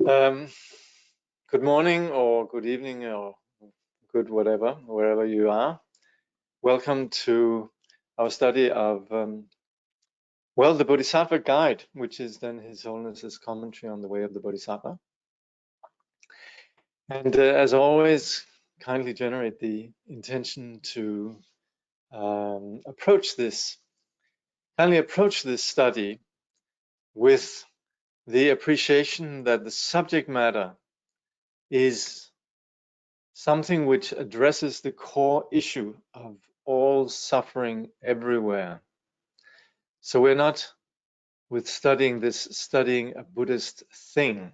Um, Good morning or good evening or good whatever, wherever you are. Welcome to our study of, the Bodhisattva Guide, which is then His Holiness's commentary on the way of the Bodhisattva. And as always, kindly generate the intention to approach this study with the appreciation that the subject matter is something which addresses the core issue of all suffering everywhere. So we're not, with studying this, studying a Buddhist thing.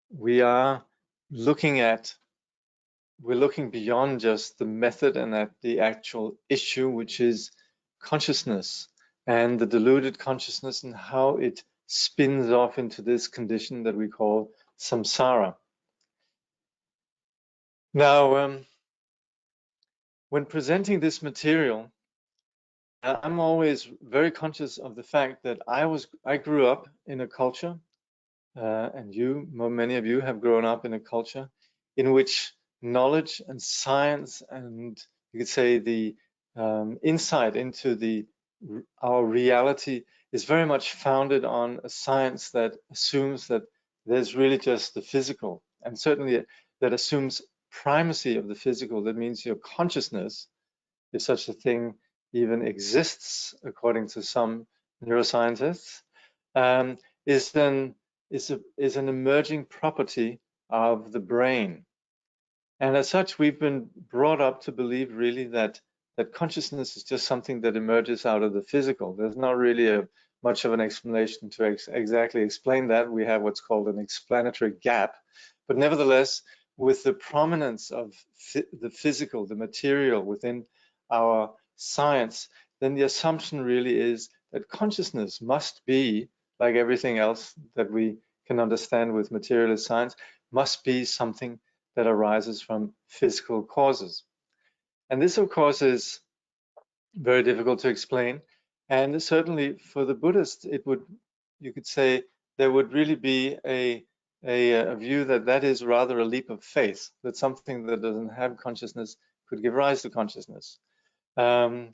We're looking beyond just the method and at the actual issue, which is consciousness and the deluded consciousness and how it spins off into this condition that we call samsara. Now, when presenting this material, I'm always very conscious of the fact that I grew up in a culture, and many of you have grown up in a culture in which knowledge and science and you could say the insight into our reality is very much founded on a science that assumes that there's really just the physical, and certainly that assumes primacy of the physical. That means your consciousness, if such a thing even exists, according to some neuroscientists, is an emerging property of the brain. And as such, we've been brought up to believe really that consciousness is just something that emerges out of the physical. There's not really much of an explanation to exactly explain that. We have what's called an explanatory gap. But nevertheless, with the prominence of the physical, the material within our science, then the assumption really is that consciousness must be, like everything else that we can understand with materialist science, must be something that arises from physical causes. And this, of course, is very difficult to explain. And certainly for the Buddhist, you could say, there would really be a view that is rather a leap of faith, that something that doesn't have consciousness could give rise to consciousness. But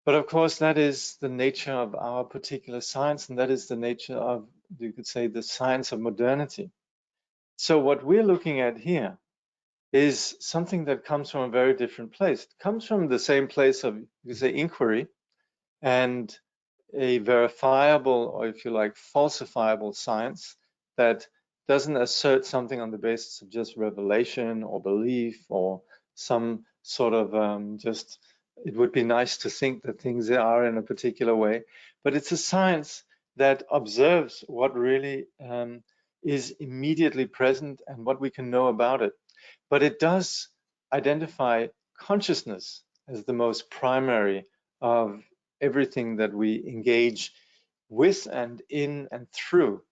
of course, that is the nature of our particular science, and that is the nature of, you could say, the science of modernity. So what we're looking at here is something that comes from a very different place. It comes from the same place of, you could say, inquiry and a verifiable, or if you like, falsifiable science that doesn't assert something on the basis of just revelation or belief or some sort of just, it would be nice to think that things are in a particular way, but it's a science that observes what really is immediately present and what we can know about it. But it does identify consciousness as the most primary of everything that we engage with and in and through.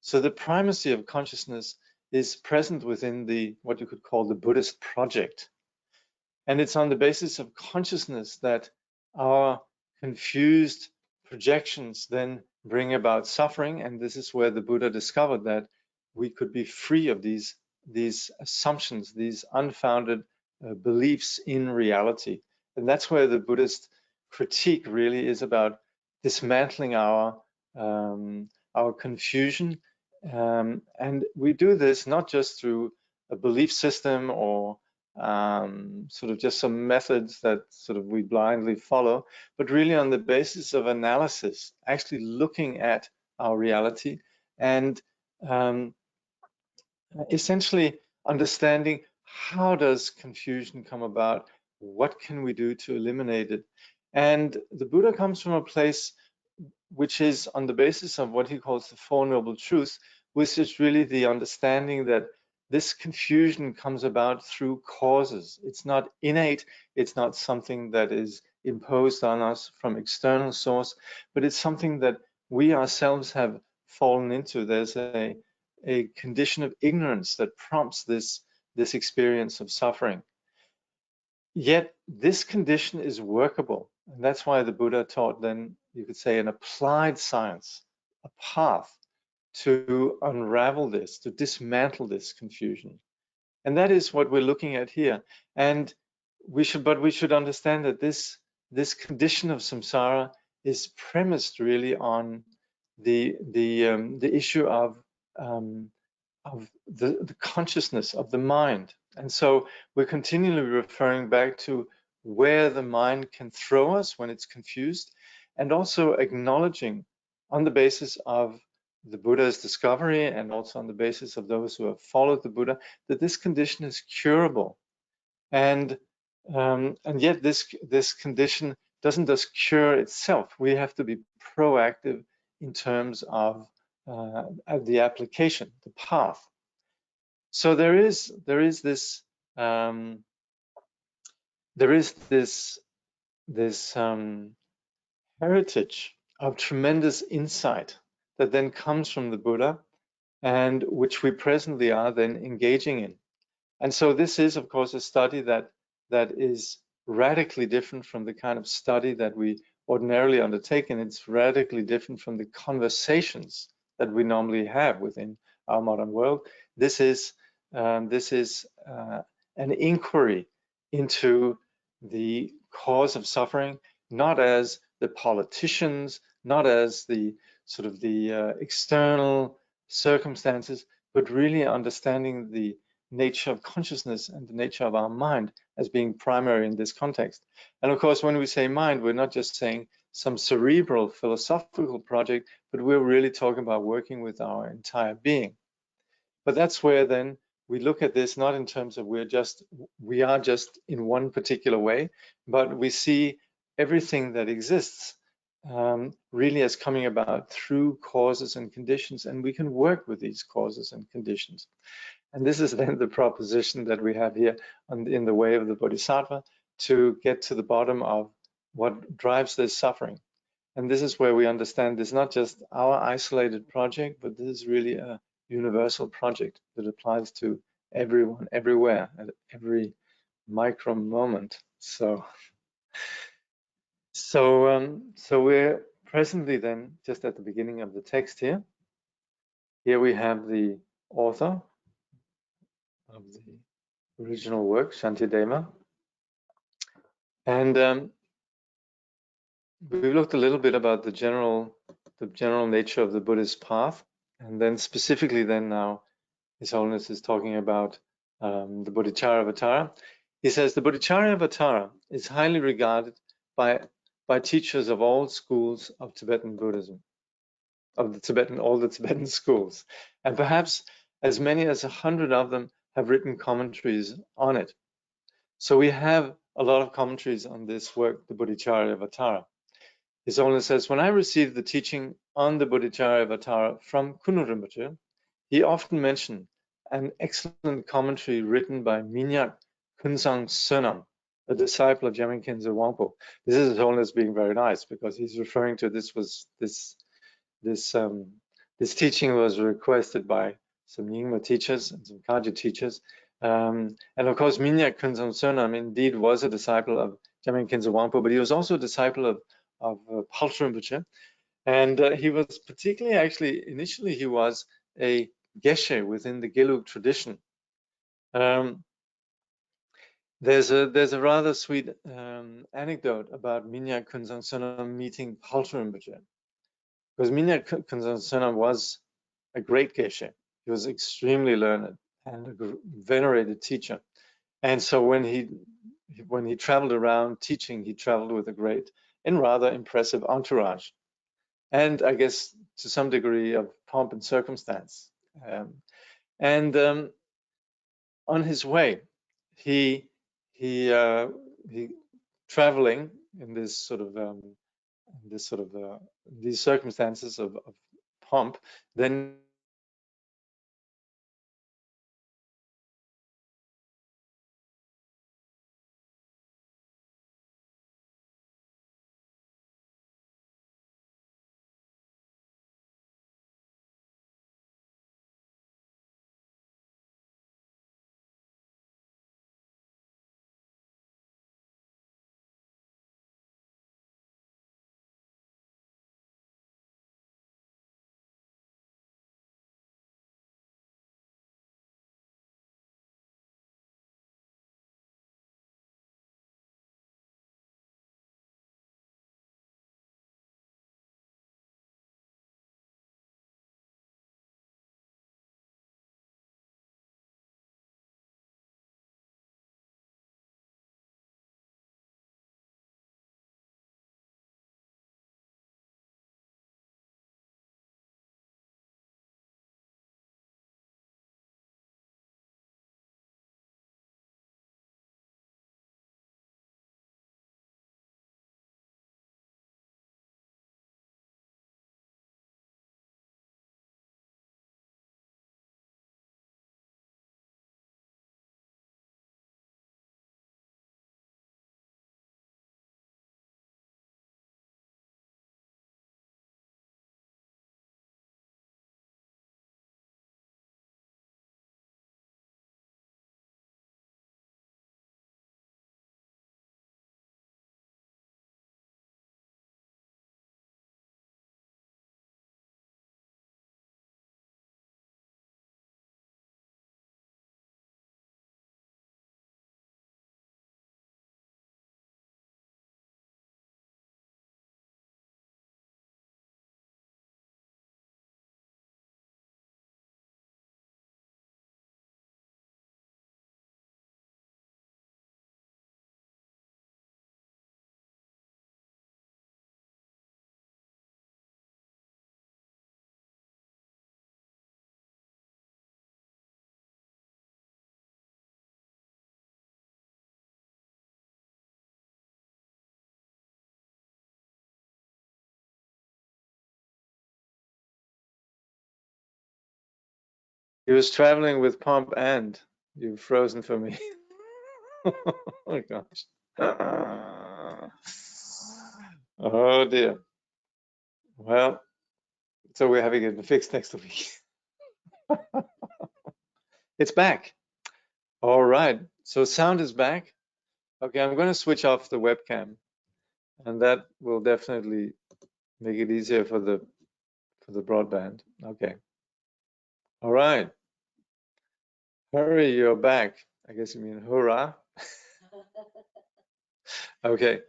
So the primacy of consciousness is present within what you could call the Buddhist project. And it's on the basis of consciousness that our confused projections then bring about suffering. And this is where the Buddha discovered that we could be free of these assumptions, these unfounded beliefs in reality. And that's where the Buddhist critique really is about dismantling our confusion. And we do this not just through a belief system or sort of just some methods that sort of we blindly follow, but really on the basis of analysis, actually looking at our reality and essentially understanding how does confusion come about, what can we do to eliminate it. And the Buddha comes from a place which is on the basis of what he calls the Four Noble Truths, which is really the understanding that this confusion comes about through causes. It's not innate, it's not something that is imposed on us from external source, but it's something that we ourselves have fallen into. There's a condition of ignorance that prompts this experience of suffering. Yet this condition is workable, and that's why the Buddha taught then, you could say, an applied science, a path to unravel this, to dismantle this confusion. And that is what we're looking at here. And we should understand that this condition of samsara is premised really on the issue of the consciousness of the mind. And so we're continually referring back to where the mind can throw us when it's confused, and also acknowledging on the basis of the Buddha's discovery and also on the basis of those who have followed the Buddha, that this condition is curable. And yet this condition doesn't just cure itself. We have to be proactive in terms of the application, the path. So there is this heritage of tremendous insight that then comes from the Buddha, and which we presently are then engaging in. And so this is, of course, a study that is radically different from the kind of study that we ordinarily undertake, and it's radically different from the conversations that we normally have within our modern world. This is an inquiry into the cause of suffering, not as the politicians, not as the sort of the external circumstances, but really understanding the nature of consciousness and the nature of our mind as being primary in this context. And of course, when we say mind, we're not just saying some cerebral philosophical project, but we're really talking about working with our entire being. But that's where then we look at this not in terms of we are just in one particular way, but we see everything that exists really as coming about through causes and conditions, and we can work with these causes and conditions. And this is then the proposition that we have here in the way of the Bodhisattva, to get to the bottom of what drives this suffering. And this is where we understand this is not just our isolated project, but this is really a universal project that applies to everyone, everywhere, at every micro moment. So we're presently then just at the beginning of the text here. Here we have the author of the original work, Shantideva. And we've looked a little bit about the general nature of the Buddhist path, and then specifically then now His Holiness is talking about the Bodhicharyavatara. He says the Bodhicharyavatara is highly regarded by teachers of all schools of Tibetan Buddhism, all the Tibetan schools, and perhaps as many as 100 of them have written commentaries on it. So we have a lot of commentaries on this work, the Bodhicharyavatara. His Holiness says, when I received the teaching on the Bodhicharyavatara from Kunu Rinpoche, he often mentioned an excellent commentary written by Minyak Kunsang Sonam, a disciple of Jamin Khyentse Wangpo. This is His Holiness being very nice, because he's referring to this teaching was requested by some Nyingma teachers and some Kagyu teachers. And of course, Minyak Kunsang Sonam indeed was a disciple of Jamin Khyentse Wangpo, but he was also a disciple of Paltru Rinpoche. And he was particularly, actually, initially he was a geshe within the Gelug tradition. There's a rather sweet anecdote about Minyak Kunsang Sonam meeting Paltru Rinpoche, because Minyak Kunsang Sonam was a great geshe. He was extremely learned and a venerated teacher. And so when he traveled around teaching, he traveled with a great and rather impressive entourage, and I guess to some degree of pomp and circumstance. And on his way, he traveling in these circumstances of pomp, then He was traveling with pomp and you've frozen for me. Oh gosh. Oh dear. Well, so we're having it fixed next week. It's back. All right. So sound is back. Okay, I'm going to switch off the webcam, and that will definitely make it easier for the broadband. Okay. All right. Hurry, you're back. I guess you mean hurrah. Okay.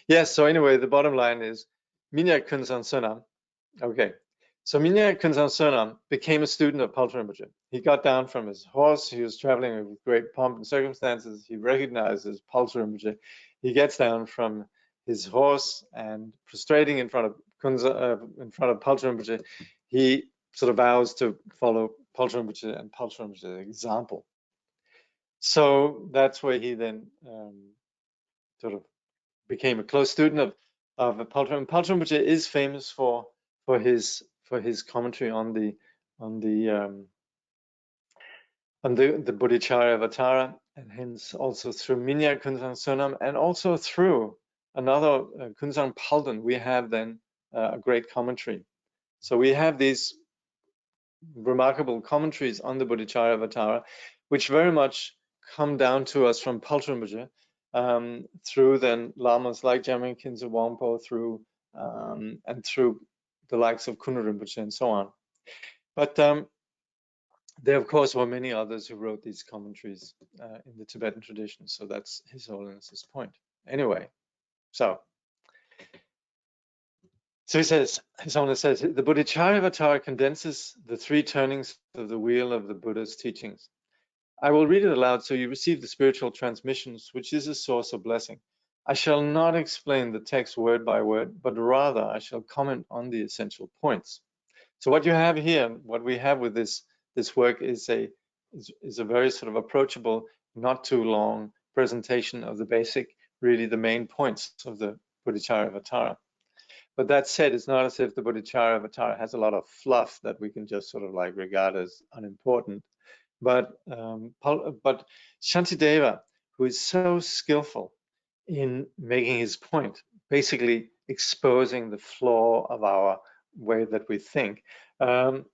Yes, so anyway, the bottom line is Minyak Kunsan Sonam. Okay. So Minyak Kunsan Sonam became a student of Paltram Rinpoche. He got down from his horse. He was traveling with great pomp and circumstances. He recognizes Paltram Rinpoche. He gets down from his horse and prostrating in front of Paltram Rinpoche, he sort of vows to follow Paltram Rinpoche and Paltram Rinpoche's example. So that's where he then sort of became a close student of Paltram. Paltram Rinpoche is famous for his commentary on the Bodhisattva, and hence also through Minyak Kunsan Sonam, and also through another Kunsan Palden, we have then a great commentary. So we have these remarkable commentaries on the Bodhisattva, which very much come down to us from Paltram Rinpoche, through then lamas like Jamyang Khyentse Wangpo, through and through the likes of Kunu Rinpoche and so on. But there, of course, were many others who wrote these commentaries in the Tibetan tradition. So that's His Holiness's point. Anyway, so he says, His Holiness says, the Bodhisattva condenses the three turnings of the wheel of the Buddha's teachings. I will read it aloud so you receive the spiritual transmissions, which is a source of blessing. I shall not explain the text word by word, but rather I shall comment on the essential points. So what you have here, what we have with this work is a very sort of approachable, not too long presentation of the basic, really the main points of the Bodhisattva. But that said, it's not as if the Bodhisattva has a lot of fluff that we can just sort of like regard as unimportant. But Shantideva, who is so skillful in making his point, basically exposing the flaw of our way that we think, of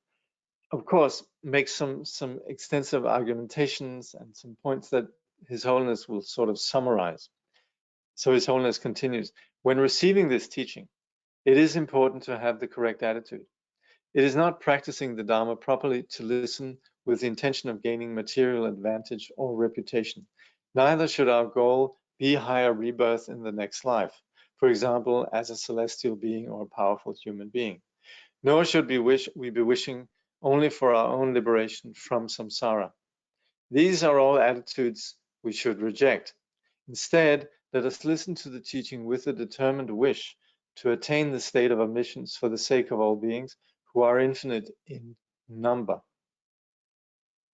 course, makes some extensive argumentations and some points that His Holiness will sort of summarize. So His Holiness continues, when receiving this teaching, it is important to have the correct attitude. It is not practicing the Dharma properly to listen with the intention of gaining material advantage or reputation. Neither should our goal be higher rebirth in the next life, for example, as a celestial being or a powerful human being. Nor should we be wishing only for our own liberation from samsara. These are all attitudes we should reject. Instead, let us listen to the teaching with a determined wish to attain the state of omniscience for the sake of all beings who are infinite in number.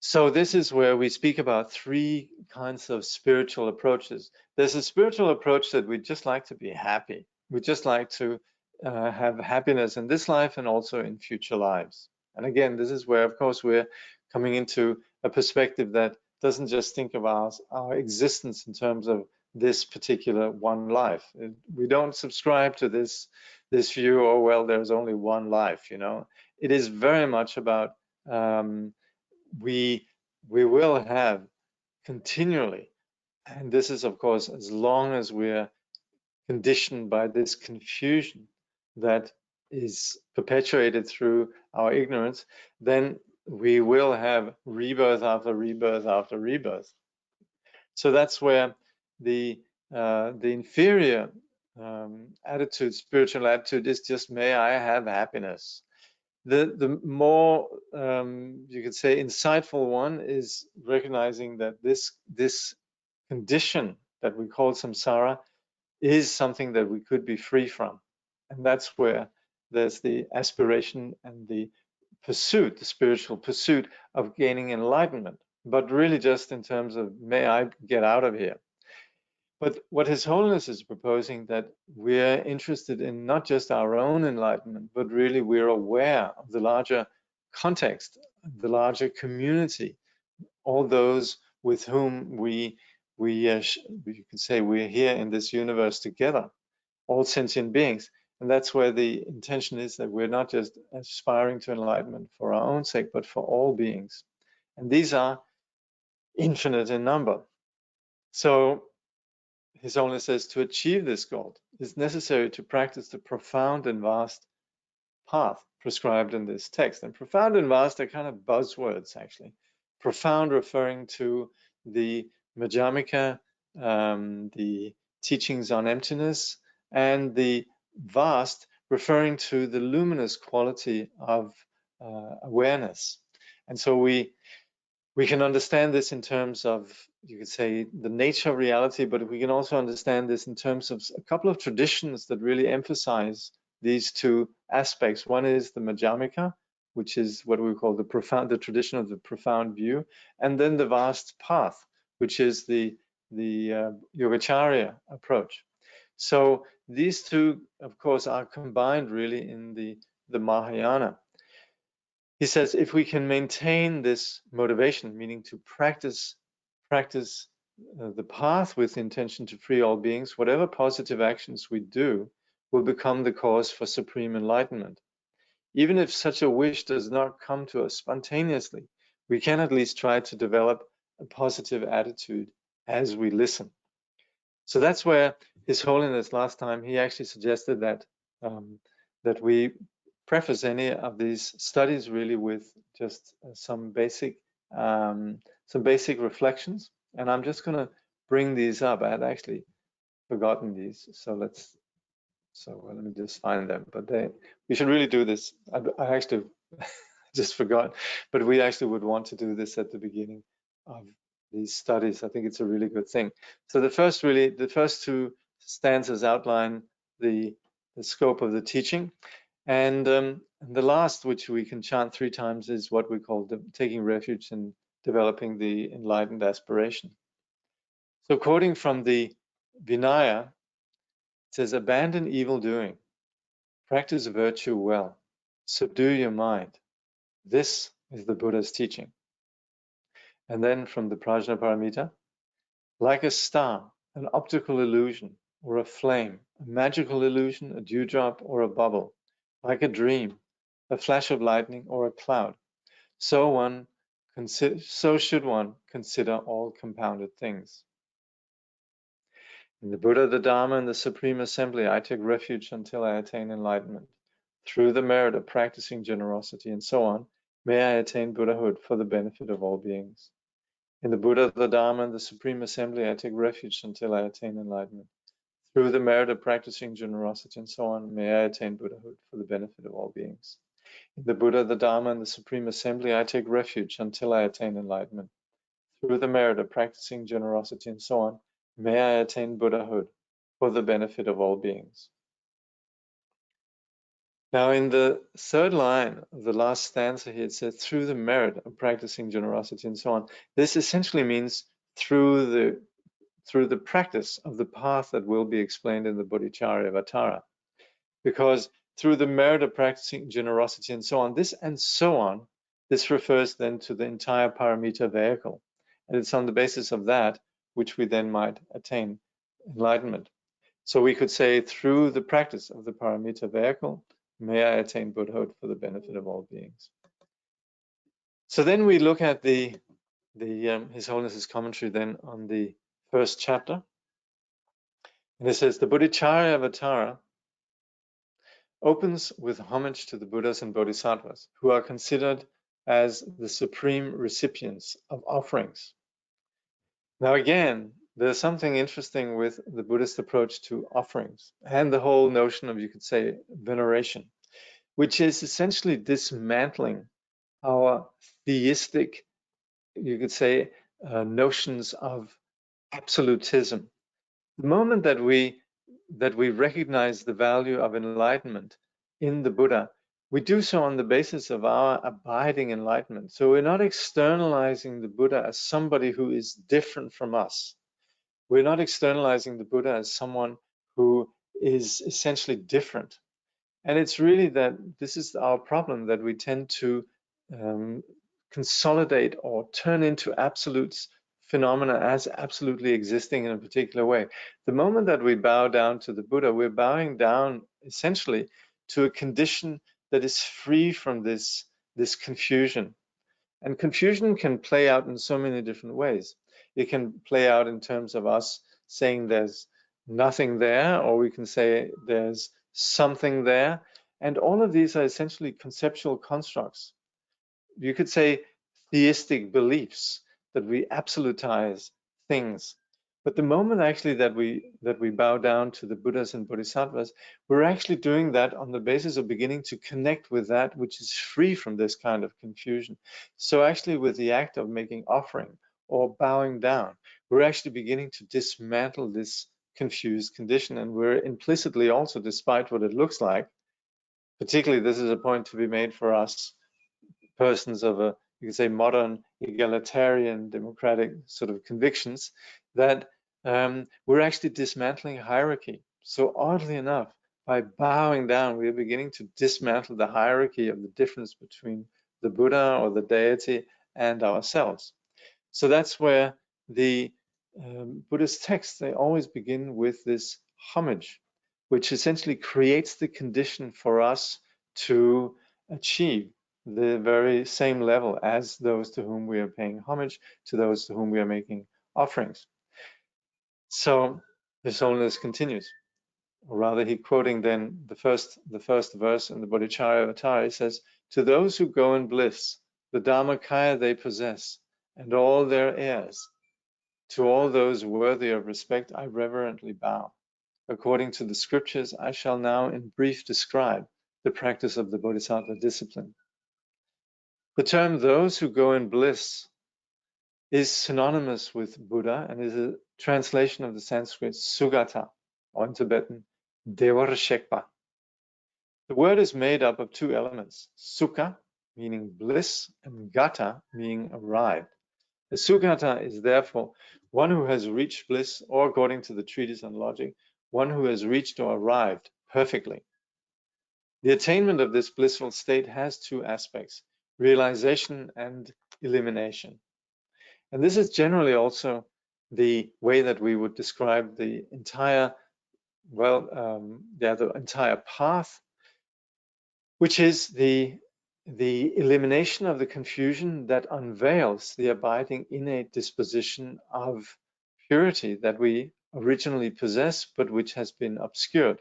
So this is where we speak about three kinds of spiritual approaches. There's a spiritual approach that we just like to be happy. We just like to have happiness in this life and also in future lives. And again, this is where, of course, we're coming into a perspective that doesn't just think of our existence in terms of this particular one life. We don't subscribe to this view, oh, well, there's only one life, you know. It is very much about we will have continually, and this is, of course, as long as we're conditioned by this confusion that is perpetuated through our ignorance, then we will have rebirth after rebirth after rebirth. So that's where the inferior attitude, spiritual attitude, is just, may I have happiness. The more you could say insightful one is recognizing that this condition that we call samsara is something that we could be free from, and that's where there's the aspiration and the pursuit, the spiritual pursuit of gaining enlightenment, but really just in terms of, may I get out of here. But what His Holiness is proposing, that we're interested in not just our own enlightenment, but really we're aware of the larger context the larger community, all those with whom you can say we're here in this universe together, all sentient beings. And that's where the intention is, that we're not just aspiring to enlightenment for our own sake, but for all beings. And these are infinite in number. So His Holiness says, to achieve this goal, it's necessary to practice the profound and vast path prescribed in this text. And profound and vast are kind of buzzwords, actually. Profound referring to the Madhyamaka, the teachings on emptiness, and the vast referring to the luminous quality of awareness. And so we can understand this in terms of, you could say, the nature of reality, but we can also understand this in terms of a couple of traditions that really emphasize these two aspects. One is the Madhyamaka, which is what we call the tradition of the profound view, and then the vast path, which is the Yogacarya approach. So these two, of course, are combined really in the Mahayana. He says, if we can maintain this motivation, meaning to practice the path with intention to free all beings, whatever positive actions we do will become the cause for supreme enlightenment. Even if such a wish does not come to us spontaneously, we can at least try to develop a positive attitude as we listen. So that's where His Holiness last time, he actually suggested that that we preface any of these studies really with just some basic reflections. And I'm just going to bring these up. I had actually forgotten these, so let me just find them. But we should really do this. I actually just forgot, but we actually would want to do this at the beginning of these studies. I think it's a really good thing. So the first two stanzas outline the scope of the teaching, and the last, which we can chant 3 times, is what we call taking refuge in developing the enlightened aspiration. So quoting from the Vinaya, it says, abandon evil doing, practice virtue well, subdue your mind. This is the Buddha's teaching. And then from the Prajnaparamita, like a star, an optical illusion, or a flame, a magical illusion, a dewdrop, or a bubble, like a dream, a flash of lightning, or a cloud, so should one consider all compounded things. In the Buddha, the Dharma, and the Supreme Assembly, I take refuge until I attain enlightenment. Through the merit of practicing generosity and so on, may I attain Buddhahood for the benefit of all beings. In the Buddha, the Dharma, and the Supreme Assembly, I take refuge until I attain enlightenment. Through the merit of practicing generosity and so on, may I attain Buddhahood for the benefit of all beings. In the Buddha, the Dharma, and the Supreme Assembly, I take refuge until I attain enlightenment. Through the merit of practicing generosity and so on, may I attain Buddhahood for the benefit of all beings. Now, in the third line of the last stanza here, it says, through the merit of practicing generosity and so on. This essentially means through the practice of the path that will be explained in the Bodhisattva, because through the merit of practicing generosity and so on, this refers then to the entire paramita vehicle. And it's on the basis of that which we then might attain enlightenment. So we could say, through the practice of the paramita vehicle, may I attain Buddhahood for the benefit of all beings. So then we look at His Holiness's commentary then on the first chapter. And it says, the Bodhisattva opens with homage to the Buddhas and Bodhisattvas, who are considered as the supreme recipients of offerings. Now again, there's something interesting with the Buddhist approach to offerings and the whole notion of, you could say, veneration, which is essentially dismantling our theistic, you could say, notions of absolutism. The moment that we recognize the value of enlightenment in the Buddha, we do so on the basis of our abiding enlightenment. So we're not externalizing the Buddha as somebody who is different from us. We're not externalizing the Buddha as someone who is essentially different. And it's really that this is our problem, that we tend to consolidate or turn into absolutes phenomena as absolutely existing in a particular way. The moment that we bow down to the Buddha, we're bowing down essentially to a condition that is free from this confusion. And confusion can play out in so many different ways. It can play out in terms of us saying there's nothing there, or we can say there's something there. And all of these are essentially conceptual constructs. You could say theistic beliefs, that we absolutize things. But the moment actually that we bow down to the Buddhas and Bodhisattvas, we're actually doing that on the basis of beginning to connect with that which is free from this kind of confusion. So actually with the act of making offering or bowing down, we're actually beginning to dismantle this confused condition, and we're implicitly also, despite what it looks like, particularly this is a point to be made for us persons of a, you could say, modern egalitarian democratic sort of convictions, that we're actually dismantling hierarchy. So oddly enough, by bowing down, we are beginning to dismantle the hierarchy of the difference between the Buddha or the deity and ourselves. So that's where the Buddhist texts, they always begin with this homage, which essentially creates the condition for us to achieve the very same level as those to whom we are paying homage, to those to whom we are making offerings. So His Holiness continues, or rather he quoting then the first verse in the Bodhicharyavatara. He says, "To those who go in bliss, the Dharmakaya they possess, and all their heirs. To all those worthy of respect, I reverently bow. According to the scriptures, I shall now in brief describe the practice of the Bodhisattva discipline." The term "those who go in bliss" is synonymous with Buddha and is a translation of the Sanskrit Sugata, or in Tibetan, Devarshekpa. The word is made up of two elements, Sukha, meaning bliss, and Gata, meaning arrived. The Sugata is therefore one who has reached bliss, or according to the treatise on logic, one who has reached or arrived perfectly. The attainment of this blissful state has two aspects, realization and elimination. And this is generally also the way that we would describe the entire, the entire path, which is the elimination of the confusion that unveils the abiding innate disposition of purity that we originally possess, but which has been obscured.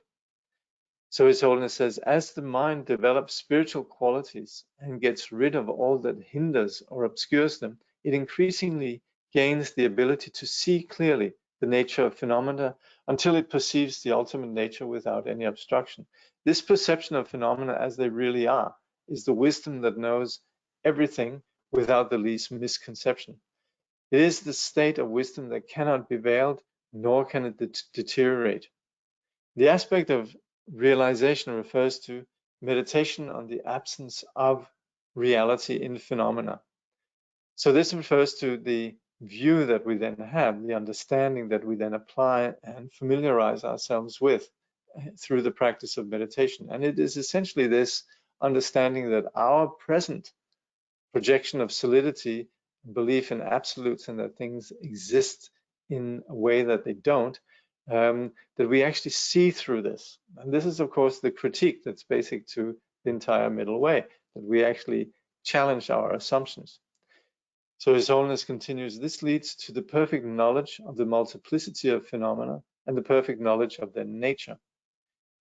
So His Holiness says, as the mind develops spiritual qualities and gets rid of all that hinders or obscures them, it increasingly gains the ability to see clearly the nature of phenomena until it perceives the ultimate nature without any obstruction. This perception of phenomena as they really are is the wisdom that knows everything without the least misconception. It is the state of wisdom that cannot be veiled, nor can it deteriorate. The aspect of realization refers to meditation on the absence of reality in phenomena. So this refers to the view that we then have, the understanding that we then apply and familiarize ourselves with through the practice of meditation. And it is essentially this understanding that our present projection of solidity, belief in absolutes and that things exist in a way that they don't, that we actually see through this. And this is, of course, the critique that's basic to the entire middle way, that we actually challenge our assumptions. So His Holiness continues, this leads to the perfect knowledge of the multiplicity of phenomena and the perfect knowledge of their nature.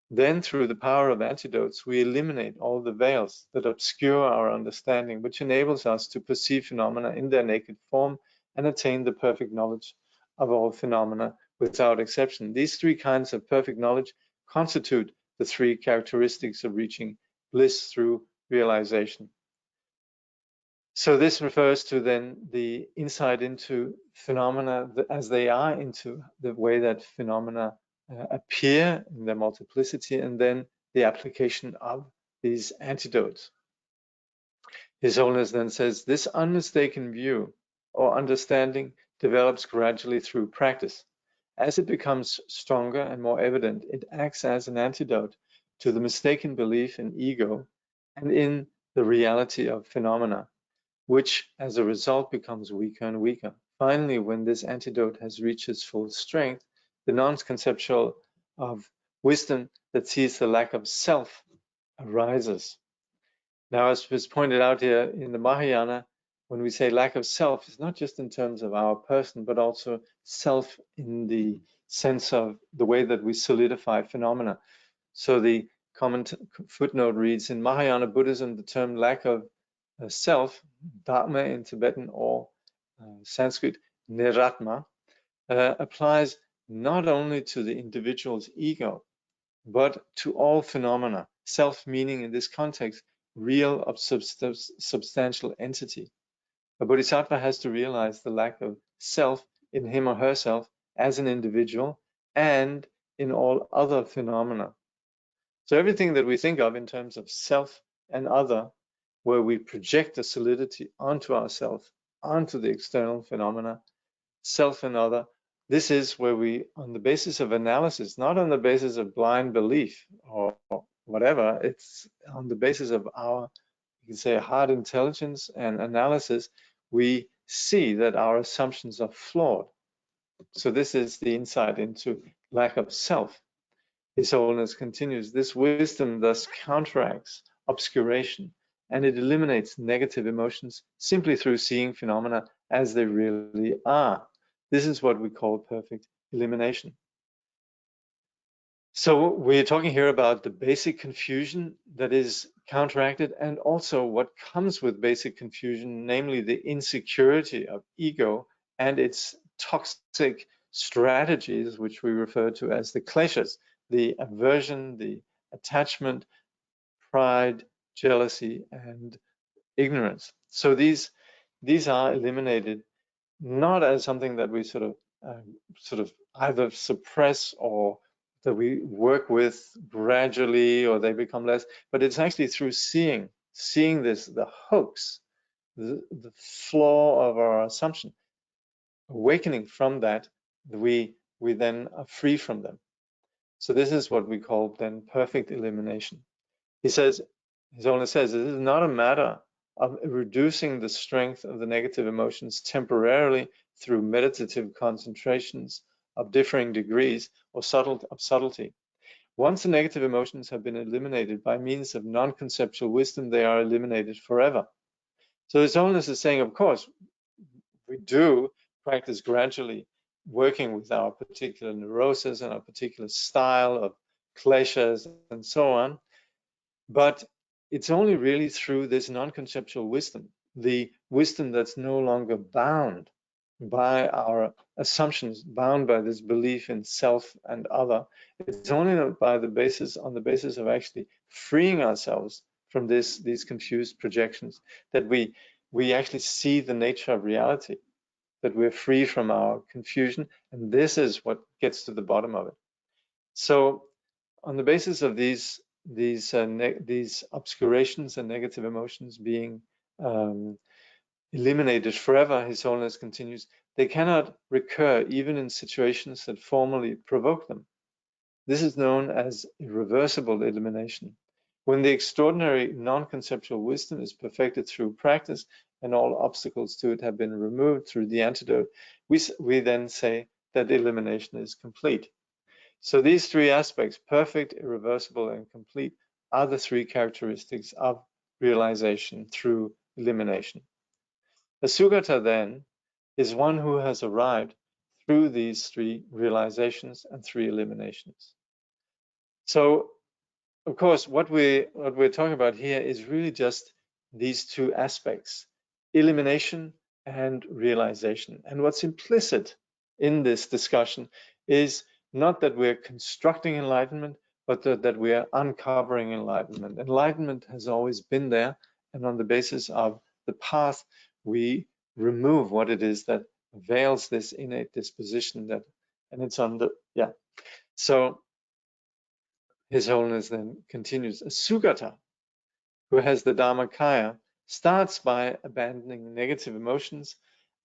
Then, through the power of antidotes, we eliminate all the veils that obscure our understanding, which enables us to perceive phenomena in their naked form and attain the perfect knowledge of all phenomena without exception. These three kinds of perfect knowledge constitute the three characteristics of reaching bliss through realization. So this refers to then the insight into phenomena as they are, into the way that phenomena appear in their multiplicity, and then the application of these antidotes. His Holiness then says, this unmistaken view or understanding develops gradually through practice. As it becomes stronger and more evident, it acts as an antidote to the mistaken belief in ego and in the reality of phenomena. which as a result becomes weaker and weaker. Finally, when this antidote has reached its full strength, the non-conceptual of wisdom that sees the lack of self arises. Now, as was pointed out here in the Mahayana, when we say lack of self, it's not just in terms of our person, but also self in the sense of the way that we solidify phenomena. So the comment footnote reads, in Mahayana Buddhism, the term lack of self, dharma in Tibetan or Sanskrit, niratma, applies not only to the individual's ego, but to all phenomena. Self meaning in this context, real of substantial entity. A bodhisattva has to realize the lack of self in him or herself as an individual and in all other phenomena. So everything that we think of in terms of self and other, where we project a solidity onto ourselves, onto the external phenomena, self and other, this is where we, on the basis of analysis, not on the basis of blind belief or whatever, it's on the basis of our, you can say, hard intelligence and analysis, we see that our assumptions are flawed. So this is the insight into lack of self. His Holiness continues, this wisdom thus counteracts obscuration, and it eliminates negative emotions simply through seeing phenomena as they really are. This is what we call perfect elimination. So we're talking here about the basic confusion that is counteracted, and also what comes with basic confusion, namely the insecurity of ego and its toxic strategies, which we refer to as the kleshas, the aversion, the attachment, pride, jealousy, and ignorance. So these are eliminated not as something that we sort of either suppress or that we work with gradually or they become less, but it's actually through seeing this, the hoax, the flaw of our assumption, awakening from that, we then are free from them. So this is what we call then perfect elimination. He says, His Holiness says, this is not a matter of reducing the strength of the negative emotions temporarily through meditative concentrations of differing degrees or subtlety. Once the negative emotions have been eliminated by means of non-conceptual wisdom, they are eliminated forever. So His Holiness is saying, of course, we do practice gradually, working with our particular neurosis and our particular style of kleshas and so on. But it's only really through this non-conceptual wisdom, the wisdom that's no longer bound by our assumptions, bound by this belief in self and other. It's only on the basis of actually freeing ourselves from these confused projections that we actually see the nature of reality, that we're free from our confusion, and this is what gets to the bottom of it. So on the basis of these obscurations and negative emotions being eliminated forever, His Holiness continues, they cannot recur even in situations that formerly provoke them. This is known as irreversible elimination. When the extraordinary non-conceptual wisdom is perfected through practice and all obstacles to it have been removed through the antidote, we then say that elimination is complete. So these three aspects, perfect, irreversible, and complete, are the three characteristics of realization through elimination. A Sugata then is one who has arrived through these three realizations and three eliminations. So, of course, what we're talking about here is really just these two aspects, elimination and realization. And what's implicit in this discussion is not that we're constructing enlightenment, but that we are uncovering enlightenment. Enlightenment has always been there, and on the basis of the path, we remove what it is that veils this innate disposition and it's on the, yeah. So His Holiness then continues, a Sugata who has the Dharmakaya starts by abandoning negative emotions,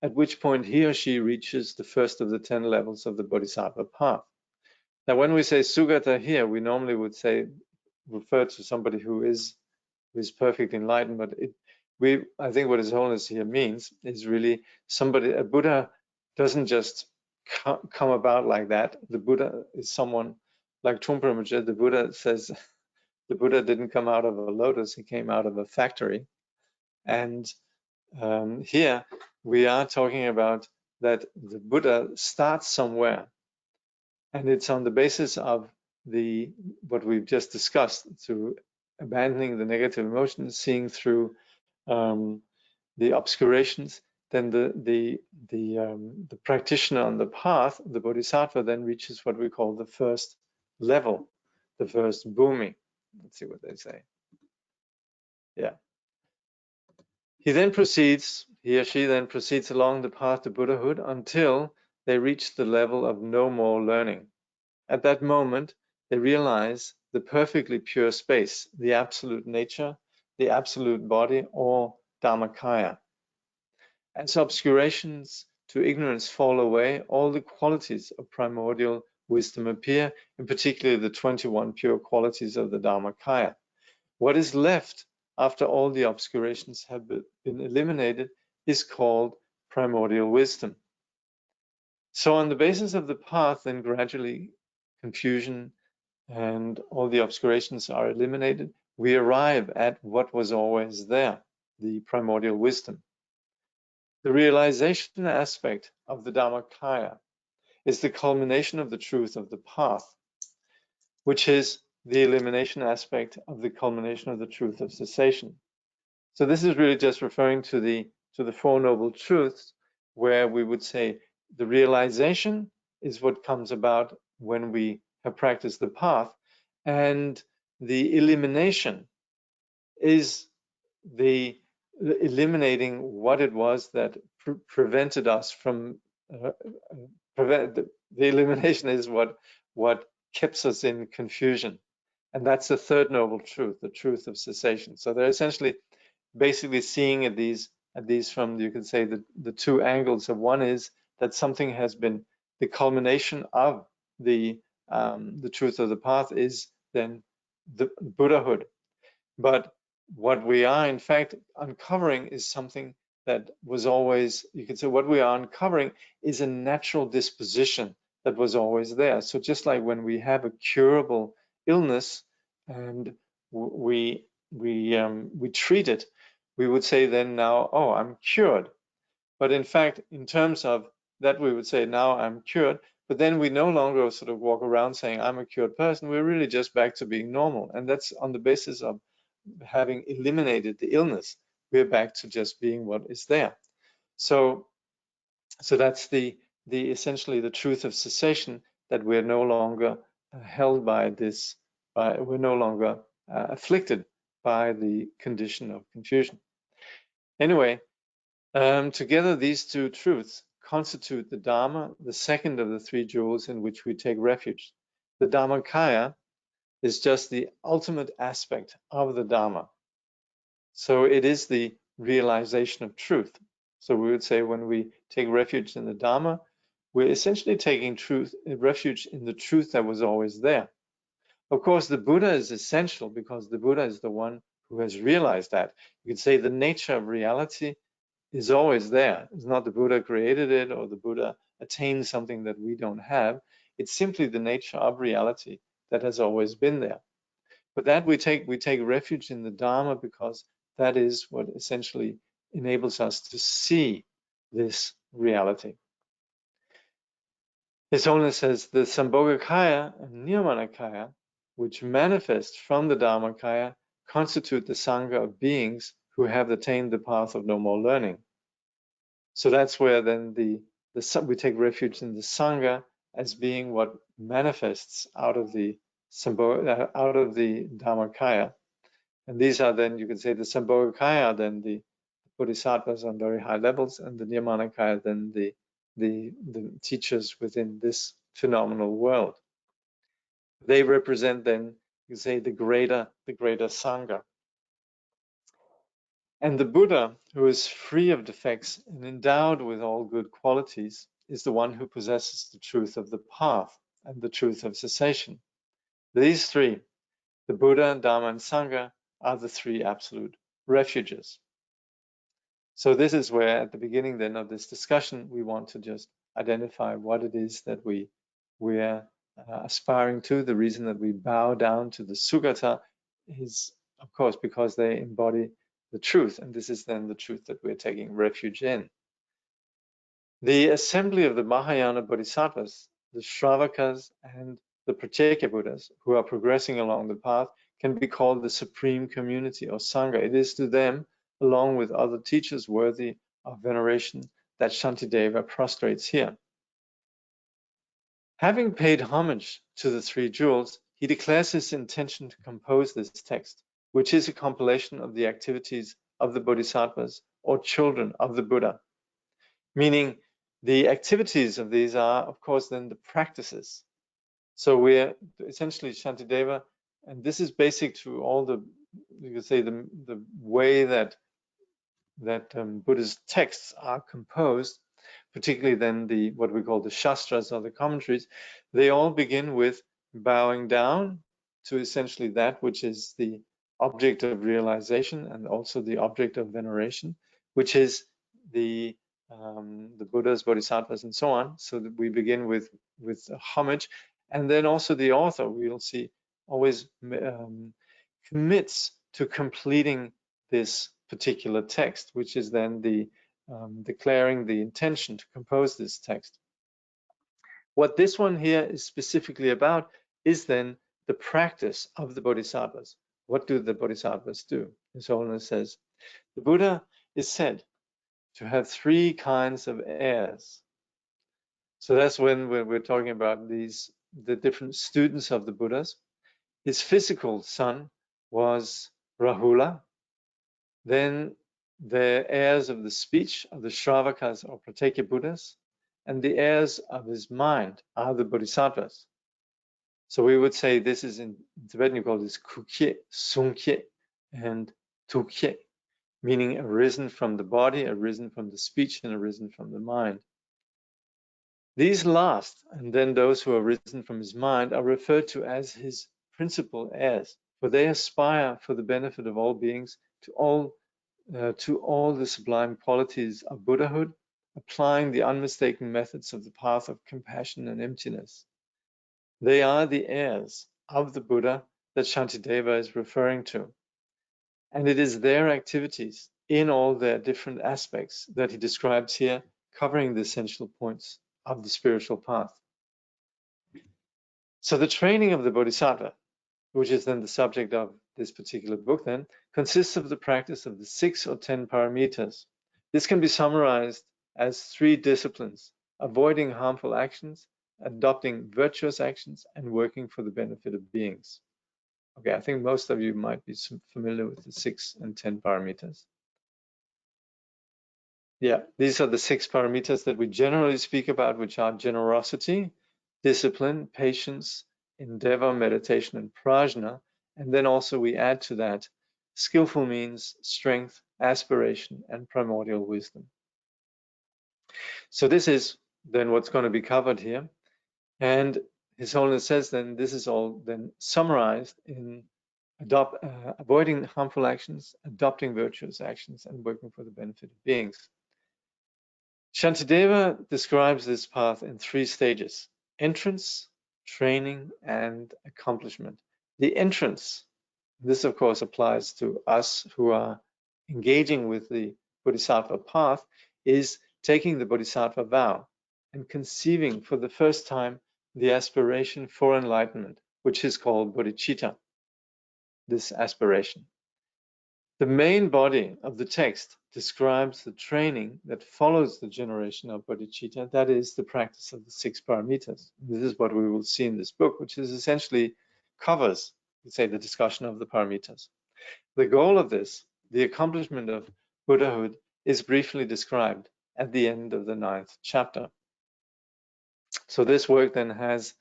at which point he or she reaches the first of the 10 levels of the Bodhisattva path. Now, when we say Sugata here, we normally would say, refer to somebody who is perfect enlightened, but I think what His Holiness here means is really somebody, a Buddha doesn't just come about like that. The Buddha is someone like Trungpa Rinpoche. The Buddha says the Buddha didn't come out of a lotus, he came out of a factory. And here we are talking about that the Buddha starts somewhere, and it's on the basis of what we've just discussed, through abandoning the negative emotions, seeing through the obscurations. Then the practitioner on the path, the Bodhisattva, then reaches what we call the first level, the first bhumi. Let's see what they say. Yeah. He or she then proceeds along the path to Buddhahood until they reach the level of no more learning. At that moment, they realize the perfectly pure space, the absolute nature, the absolute body, or Dharmakaya. As obscurations to ignorance fall away, all the qualities of primordial wisdom appear, in particular the 21 pure qualities of the Dharmakaya. What is left after all the obscurations have been eliminated is called primordial wisdom. So on the basis of the path, then gradually confusion and all the obscurations are eliminated. We arrive at what was always there, the primordial wisdom. The realization aspect of the Dharmakaya is the culmination of the truth of the path, which is the elimination aspect of the culmination of the truth of cessation. So this is really just referring to the Four Noble Truths, where we would say the realization is what comes about when we have practiced the path, and the elimination is the eliminating what it was that prevented us from the elimination is what keeps us in confusion. And that's the third noble truth, the truth of cessation. So they're essentially basically seeing at these from, you could say, the two angles of one is that something has been, the culmination of the truth of the path is then the Buddhahood. But what we are in fact uncovering is something that was always, you could say, what we are uncovering is a natural disposition that was always there. So just like when we have a curable illness and we treat it, we would say then now, oh, I'm cured. But in fact, in terms of that, we would say now I'm cured, but then we no longer sort of walk around saying I'm a cured person. We're really just back to being normal. And that's on the basis of having eliminated the illness. We're back to just being what is there. So that's the essentially the truth of cessation, that we're no longer held by this, we're no longer afflicted by the condition of confusion. Anyway, together these two truths constitute the Dharma, the second of the three jewels in which we take refuge. The Dharmakaya is just the ultimate aspect of the Dharma. So it is the realization of truth. So we would say when we take refuge in the Dharma, we're essentially taking refuge in the truth that was always there. Of course, the Buddha is essential because the Buddha is the one who has realized that. You could say the nature of reality is always there. It's not the Buddha created it or the Buddha attained something that we don't have. It's simply the nature of reality that has always been there. But that we take refuge in the Dharma because that is what essentially enables us to see this reality. His Holiness says the Sambhogakaya and Niyamanakaya, which manifest from the Dharmakaya, constitute the Sangha of beings who have attained the path of no more learning. So that's where then we take refuge in the Sangha as being what manifests out of the Dharmakaya. And these are then, you could say, the Sambhogakaya, then the Bodhisattvas on very high levels, and the Niyamanakaya, then the teachers within this phenomenal world. They represent then, you could say, the greater Sangha. And the Buddha, who is free of defects and endowed with all good qualities, is the one who possesses the truth of the path and the truth of cessation. These three, the Buddha, Dharma, and Sangha, are the three absolute refuges. So this is where, at the beginning then of this discussion, we want to just identify what it is that we're aspiring to. The reason that we bow down to the Sugata is, of course, because they embody the truth, and this is then the truth that we're taking refuge in. The assembly of the Mahayana Bodhisattvas, the Shravakas, and the Pratyeka Buddhas, who are progressing along the path, can be called the supreme community or Sangha. It is to them, along with other teachers worthy of veneration, that Shantideva prostrates here. Having paid homage to the three jewels, he declares his intention to compose this text, which is a compilation of the activities of the Bodhisattvas, or children of the Buddha. Meaning, the activities of these are, of course, then the practices. So we're essentially Shantideva, and this is basic to all the, you could say, the way that Buddhist texts are composed, particularly then the what we call the Shastras or the commentaries. They all begin with bowing down to essentially that which is the object of realization and also the object of veneration, which is the Buddhas, Bodhisattvas, and so on. So that we begin with homage, and then also the author, we'll see, always commits to completing this particular text, which is then the declaring the intention to compose this text. What this one here is specifically about is then the practice of the Bodhisattvas. What do the Bodhisattvas do? His Holiness says, the Buddha is said to have three kinds of heirs. So that's when we're talking about the different students of the Buddhas. His physical son was Rahula. Then the heirs of the speech of the Shravakas or Pratyeka Buddhas, and the heirs of his mind are the Bodhisattvas. So we would say this is in Tibetan, you call this Kukye, Sungkye, and Tukye, meaning arisen from the body, arisen from the speech, and arisen from the mind. These last, and then those who are risen from his mind, are referred to as his principal heirs, for they aspire for the benefit of all beings to all the sublime qualities of Buddhahood, applying the unmistaken methods of the path of compassion and emptiness. They are the heirs of the Buddha that Shantideva is referring to. And it is their activities in all their different aspects that he describes here, covering the essential points of the spiritual path. So the training of the Bodhisattva, which is then the subject of this particular book then, consists of the practice of the 6 or 10 paramitas. This can be summarized as 3 disciplines: avoiding harmful actions, adopting virtuous actions, and working for the benefit of beings. Okay, I think most of you might be familiar with the 6 and 10 paramitas. Yeah, these are the 6 paramitas that we generally speak about, which are generosity, discipline, patience, endeavor, meditation, and prajna. And then also we add to that skillful means, strength, aspiration, and primordial wisdom. So this is then what's going to be covered here. And His Holiness says then this is all then summarized in avoiding harmful actions, adopting virtuous actions, and working for the benefit of beings. Shantideva describes this path in 3 stages: entrance, training, and accomplishment. The entrance, this of course applies to us who are engaging with the Bodhisattva path, is taking the Bodhisattva vow and conceiving for the first time the aspiration for enlightenment, which is called bodhicitta, this aspiration. The main body of the text describes the training that follows the generation of bodhicitta, that is the practice of the 6 paramitas. This is what we will see in this book, which is essentially covers, let's say, the discussion of the paramitas. The goal of this, the accomplishment of Buddhahood, is briefly described at the end of the 9th chapter. So this work then has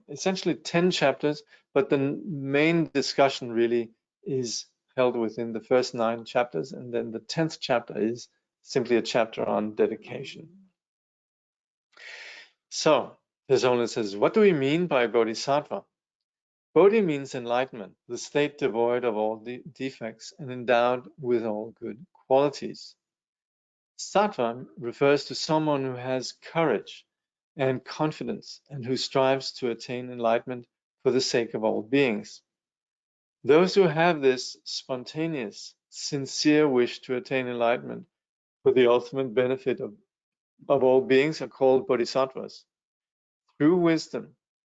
essentially 10 chapters, but the main discussion really is held within the first 9 chapters, and then the 10th chapter is simply a chapter on dedication. So His Holiness says, what do we mean by bodhisattva? Bodhi means enlightenment, the state devoid of all defects and endowed with all good qualities. Sattva refers to someone who has courage and confidence and who strives to attain enlightenment for the sake of all beings. Those who have this spontaneous, sincere wish to attain enlightenment for the ultimate benefit of all beings are called bodhisattvas. Through wisdom,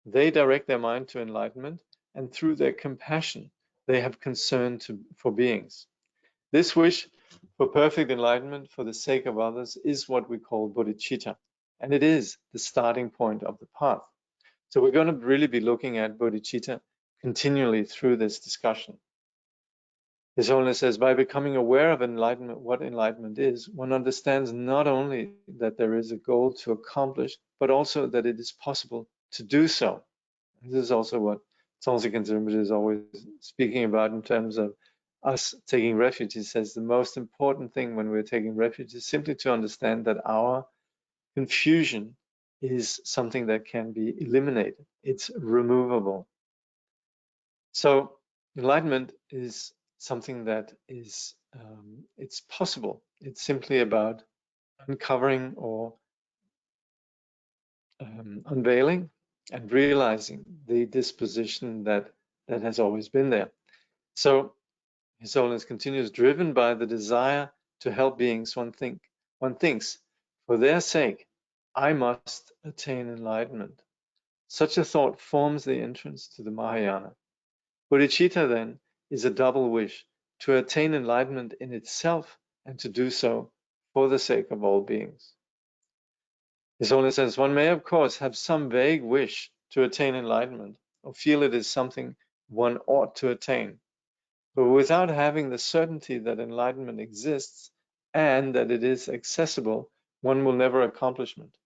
they direct their mind to enlightenment, and through their compassion, they have concern for beings. This wish for perfect enlightenment for the sake of others is what we call bodhicitta, and it is the starting point of the path. So we're going to really be looking at bodhicitta continually through this discussion. His Holiness says, by becoming aware of enlightenment, what enlightenment is, one understands not only that there is a goal to accomplish, but also that it is possible to do so. This is also what Tsongtse Rinpoche is always speaking about in terms of us taking refuge. He says the most important thing when we're taking refuge is simply to understand that our confusion is something that can be eliminated. It's removable. So enlightenment is something that is, it's possible. It's simply about uncovering or unveiling and realizing the disposition that has always been there. So His Holiness continues, driven by the desire to help beings, one thinks, for their sake, I must attain enlightenment. Such a thought forms the entrance to the Mahayana. Bodhicitta, then, is a double wish, to attain enlightenment in itself and to do so for the sake of all beings. His Holiness says, one may, of course, have some vague wish to attain enlightenment or feel it is something one ought to attain, but without having the certainty that enlightenment exists and that it is accessible, one will never accomplish it.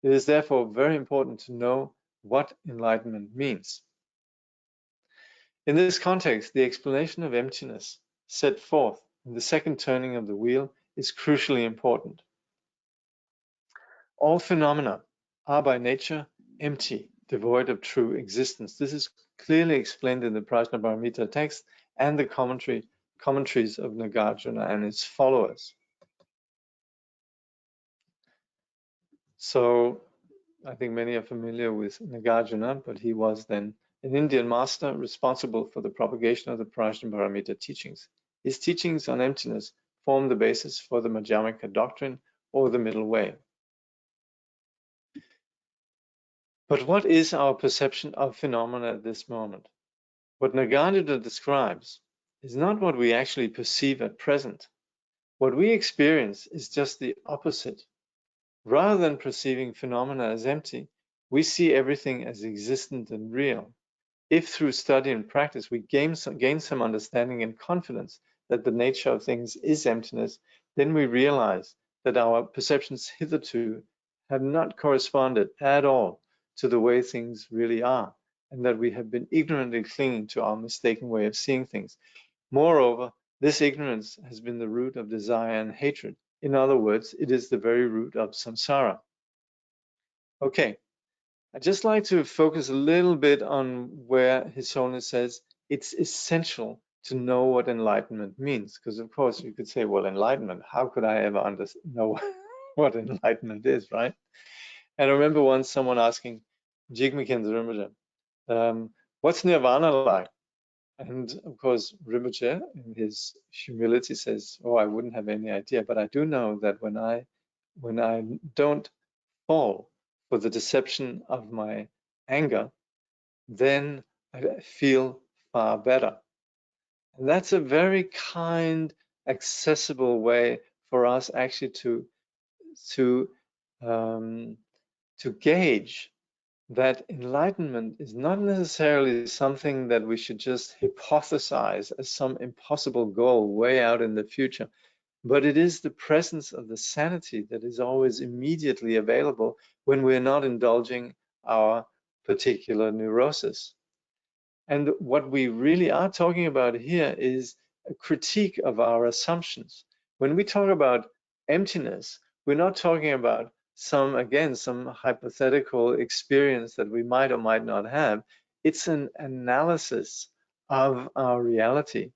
It is therefore very important to know what enlightenment means. In this context, the explanation of emptiness set forth in the second turning of the wheel is crucially important. All phenomena are by nature empty, devoid of true existence. This is clearly explained in the Prajnaparamita text and the commentaries of Nagarjuna and his followers. So I think many are familiar with Nagarjuna, but he was then an Indian master responsible for the propagation of the Prajnaparamita teachings. His teachings on emptiness form the basis for the Madhyamaka doctrine, or the middle way. But what is our perception of phenomena at this moment? What Nagarjuna describes is not what we actually perceive at present. What we experience is just the opposite. Rather than perceiving phenomena as empty, we see everything as existent and real. If through study and practice we gain some understanding and confidence that the nature of things is emptiness, then we realize that our perceptions hitherto have not corresponded at all to the way things really are, and that we have been ignorantly clinging to our mistaken way of seeing things. Moreover, this ignorance has been the root of desire and hatred. In other words, it is the very root of samsara. Okay, I'd just like to focus a little bit on where His Holiness says it's essential to know what enlightenment means. Because of course you could say, well, enlightenment, how could I ever know what enlightenment is, right? And I remember once someone asking Jigme Rinpoche, what's nirvana like? And of course, Rinpoche, in his humility, says, "Oh, I wouldn't have any idea, but I do know that when I don't fall for the deception of my anger, then I feel far better." And that's a very kind, accessible way for us actually to gauge that enlightenment is not necessarily something that we should just hypothesize as some impossible goal way out in the future, but it is the presence of the sanity that is always immediately available when we're not indulging our particular neurosis. And what we really are talking about here is a critique of our assumptions. When we talk about emptiness, we're not talking about some hypothetical experience that we might or might not have. It's an analysis of our reality.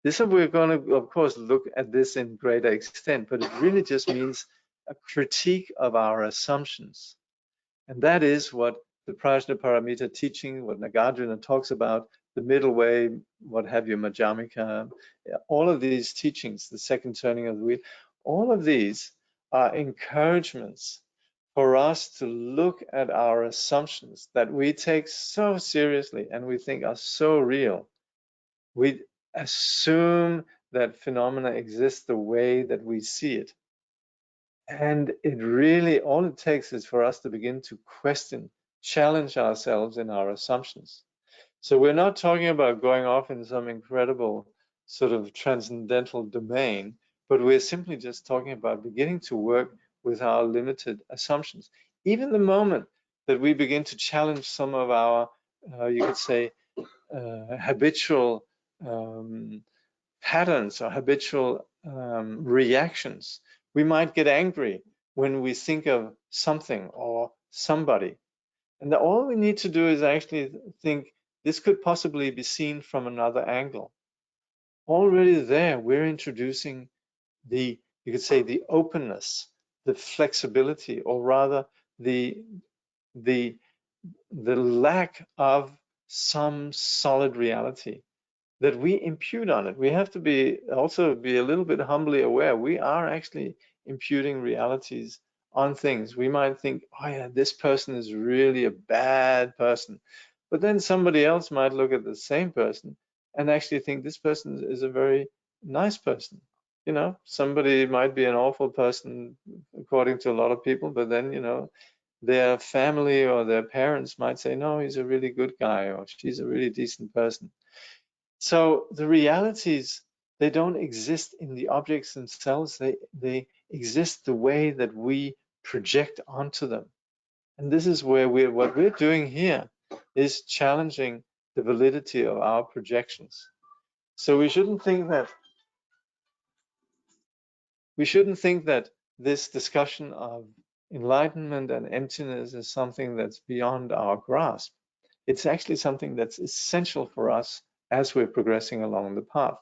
We're going to, of course, look at this in greater extent, but it really just means a critique of our assumptions. And that is what the Prajnaparamita teaching, what Nagarjuna talks about, the middle way, what have you, Madhyamika, all of these teachings, the second turning of the wheel, all of these are encouragements for us to look at our assumptions that we take so seriously and we think are so real. We assume that phenomena exist the way that we see it. And it really, all it takes is for us to begin to question, challenge ourselves in our assumptions. So we're not talking about going off in some incredible sort of transcendental domain, but we're simply just talking about beginning to work with our limited assumptions. Even the moment that we begin to challenge some of our, you could say, habitual patterns or habitual reactions. We might get angry when we think of something or somebody. And all we need to do is actually think this could possibly be seen from another angle. Already there, we're introducing the, you could say, the openness, the flexibility, or rather the lack of some solid reality that we impute on it. We have to also be a little bit humbly aware. We are actually imputing realities on things. We might think, oh yeah, this person is really a bad person. But then somebody else might look at the same person and actually think this person is a very nice person. You know, somebody might be an awful person according to a lot of people, but then, you know, their family or their parents might say, no, he's a really good guy, or she's a really decent person. So the realities, they don't exist in the objects themselves. They exist the way that we project onto them. And this is where what we're doing here is challenging the validity of our projections. So we shouldn't think that this discussion of enlightenment and emptiness is something that's beyond our grasp. It's actually something that's essential for us as we're progressing along the path.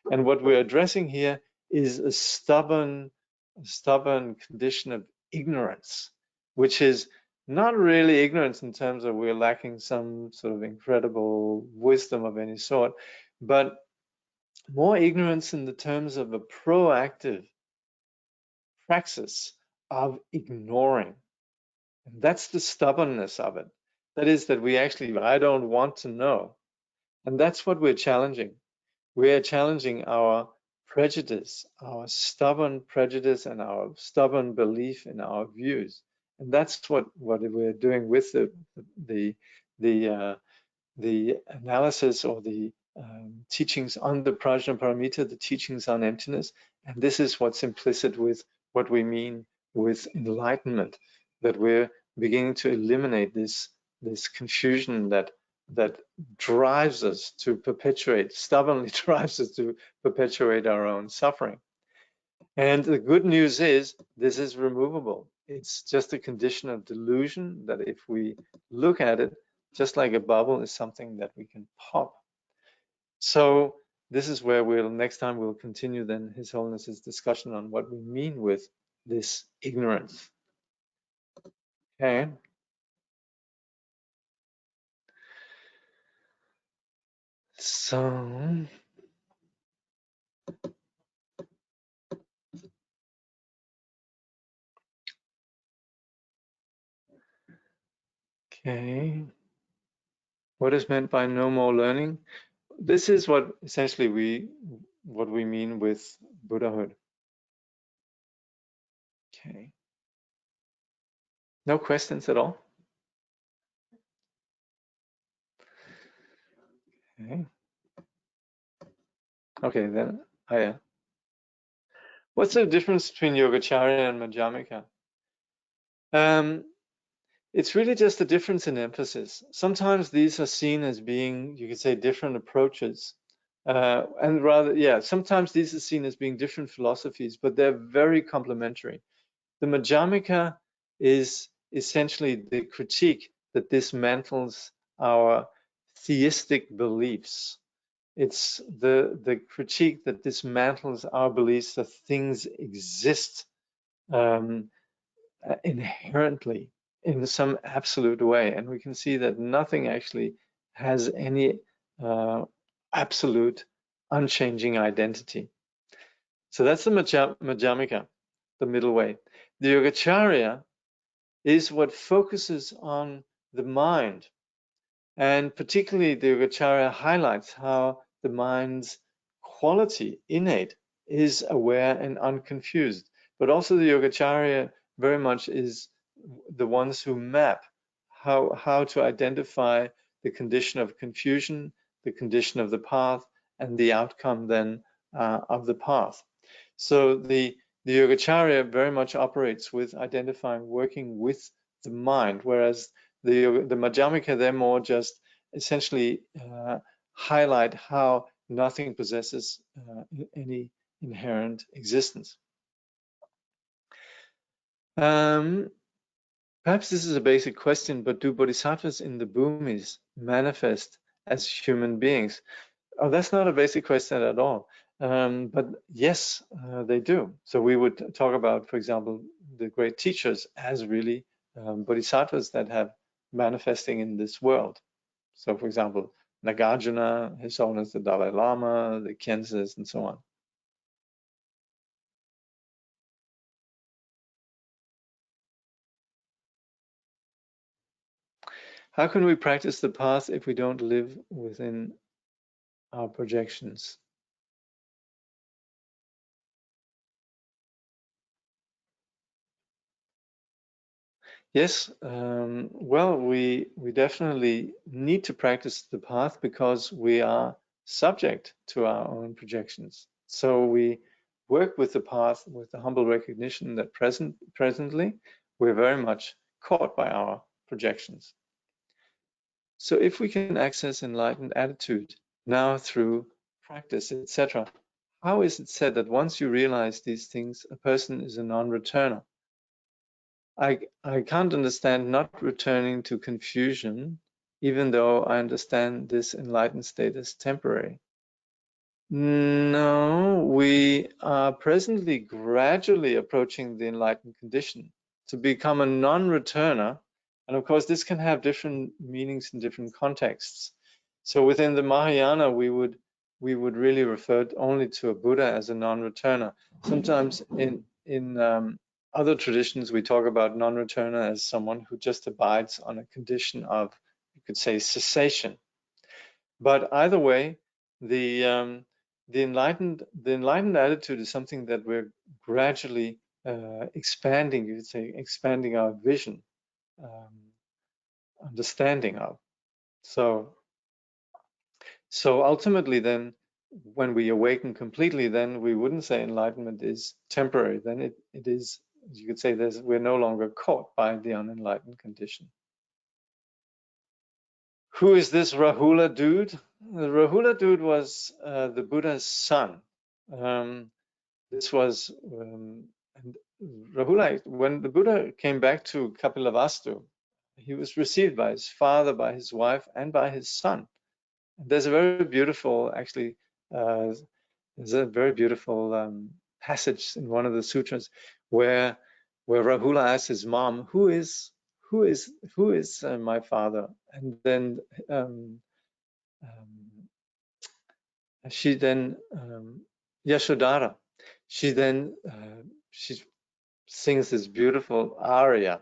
And what we're addressing here is a stubborn condition of ignorance, which is not really ignorance in terms of we're lacking some sort of incredible wisdom of any sort, but more ignorance in the terms of a proactive praxis of ignoring. And that's the stubbornness of it. That is that I don't want to know. And that's what we're challenging. We're challenging our prejudice, our stubborn prejudice and our stubborn belief in our views. And that's what we're doing with the analysis or the teachings on the Prajnaparamita, the teachings on emptiness. And this is what's implicit with what we mean with enlightenment, that we're beginning to eliminate this confusion that drives us to stubbornly drives us to perpetuate our own suffering. And the good news is this is removable. It's just a condition of delusion that if we look at it, just like a bubble, is something that we can pop. So this is where next time we'll continue then His Holiness's discussion on what we mean with this ignorance. Okay. So okay. What is meant by no more learning? This is what essentially what we mean with Buddhahood. Okay. No questions at all? Okay. Okay, then what's the difference between Yogacarya and Madhyamika? It's really just a difference in emphasis. Sometimes these are seen as being, you could say, different approaches. Sometimes these are seen as being different philosophies, but they're very complementary. The Madhyamika is essentially the critique that dismantles our theistic beliefs. It's the critique that dismantles our beliefs that things exist inherently in some absolute way, and we can see that nothing actually has any absolute unchanging identity. So that's the Madhyamika, the middle way. The Yogacarya is what focuses on the mind, and particularly the Yogacarya highlights how the mind's quality, innate, is aware and unconfused. But also the Yogacarya very much is the ones who map how to identify the condition of confusion, the condition of the path, and the outcome then of the path. So the Yogacarya very much operates with identifying, working with the mind, whereas the Madhyamika, they're more just essentially highlight how nothing possesses any inherent existence. Perhaps this is a basic question, but do bodhisattvas in the bhumis manifest as human beings? Oh, that's not a basic question at all. But yes, they do. So we would talk about, for example, the great teachers as really bodhisattvas that have manifesting in this world. So, for example, Nagarjuna, His Holiness the Dalai Lama, the Khyentses, and so on. How can we practice the path if we don't live within our projections? Yes, well, we definitely need to practice the path because we are subject to our own projections. So we work with the path with the humble recognition that presently we're very much caught by our projections. So if we can access enlightened attitude now through practice, etc., how is it said that once you realize these things, a person is a non-returner? I can't understand not returning to confusion, even though I understand this enlightened state is temporary. No, we are presently gradually approaching the enlightened condition to become a non-returner. And of course, this can have different meanings in different contexts. So within the Mahayana, we would really refer only to a Buddha as a non-returner. Sometimes in other traditions, we talk about non-returner as someone who just abides on a condition of, you could say, cessation. But either way, the enlightened attitude is something that we're gradually expanding. You could say expanding our vision, understanding of. So ultimately, then, when we awaken completely, then we wouldn't say enlightenment is temporary. Then it is, you could say, we're no longer caught by the unenlightened condition. Who is this Rahula dude? The Rahula dude was the Buddha's son. This was and Rahula. When the Buddha came back to Kapilavastu, he was received by his father, by his wife, and by his son. There's a very beautiful, actually, there's a very beautiful passage in one of the sutras where Rahula asks his mom, "Who is my father?" And then she then Yashodhara, she then she sings this beautiful aria,